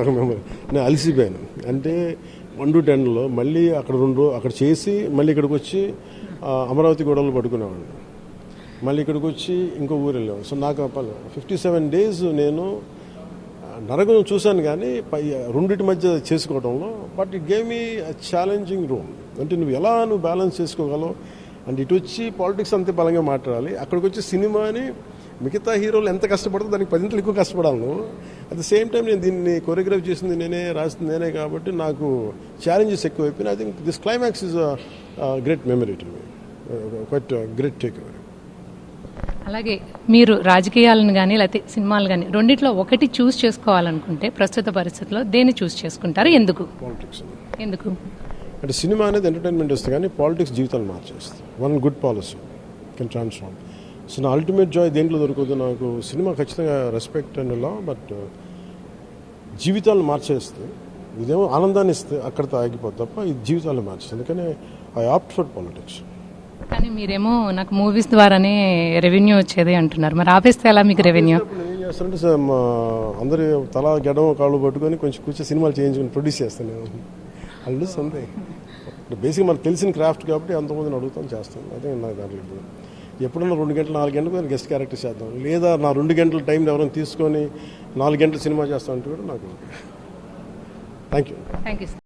నేను అలసిపోయాను. అంటే 1 to 10లో మళ్ళీ అక్కడ 2 రోజులు అక్కడ చేసి మళ్ళీ ఇక్కడికి వచ్చి అమరావతి గొడవలు పడుకునేవాడిని. మళ్ళీ ఇక్కడికి వచ్చి ఇంకో ఊరు వెళ్ళాము. సో నాకు 57 days నేను నరకం చూశాను, కానీ రెండింటి మధ్య చేసుకోవడంలో. But it gave me challenging role. అంటే నువ్వు బ్యాలెన్స్ చేసుకోగలవు. అండ్ ఇటు వచ్చి పాలిటిక్స్ అంతే బలంగా మాట్లాడాలి, అక్కడికి వచ్చి సినిమాని మిగతా హీరోలు ఎంత కష్టపడతారో దానికి 10 ఎక్కువ కష్టపడాలి నువ్వు. అట్ ద సేమ్ టైం నేను దీన్ని కొరియోగ్రాఫ్ చేసింది నేనే, రాసింది నేనే, కాబట్టి నాకు ఛాలెంజెస్ ఎక్కువైపోయినాయి. I think this climax is great memory to me, quite great take away. అలాగే మీరు రాజకీయాలను కానీ లేకపోతే సినిమాలు కానీ రెండిట్లో ఒకటి చూస్ చేసుకోవాలనుకుంటే ప్రస్తుత పరిస్థితుల్లో దేన్ని చూస్ చేసుకుంటారు, ఎందుకు? పాలిటిక్స్. ఎందుకు అంటే సినిమా అనేది ఎంటర్టైన్మెంట్ ఇస్తుంది, కానీ పాలిటిక్స్ జీవితాలు మార్చేస్తుంది. One good policy can transform. So నా అల్టిమేట్ జాయ్ దేంట్లో దొరుకుతుంది నాకు. సినిమా ఖచ్చితంగా రెస్పెక్ట్ అండ్ లా, బట్ జీవితాలను మార్చేస్తుంది. ఇదేమో ఆనందాన్ని ఇస్తే అక్కడితో ఆగిపోతుంది తప్ప ఇది జీవితాలను మార్చేస్తుంది. అందుకని ఐ ఆప్ట్ ఫర్ పాలిటిక్స్. కానీ మీరేమో నాకు మూవీస్ ద్వారానే రెవెన్యూ వచ్చేది అంటున్నారు, మరి ఆపేస్తే ఎలా మీకు రెవెన్యూ? ఏం చేస్తారంటే అందరి తల గెడవ కాళ్ళు పట్టుకొని కొంచెం కూర్చొని సినిమాలు చేయించుకొని ప్రొడ్యూస్ చేస్తాను నేను. అల్లు సందే బేసిక్ మనకు తెలిసిన క్రాఫ్ట్ కాబట్టి అంతమందిని అడుగుతాను, చేస్తాను. అదే నాకు దాంట్లో ఇప్పుడు ఎప్పుడన్నా 2 గంటలు 4 గంటలకు గెస్ట్ క్యారెక్టర్ చేద్దాం, లేదా నా 2 గంటల టైం ఎవరైనా తీసుకొని 4 గంటల సినిమా చేస్తాను అంటే కూడా నాకు. Thank you.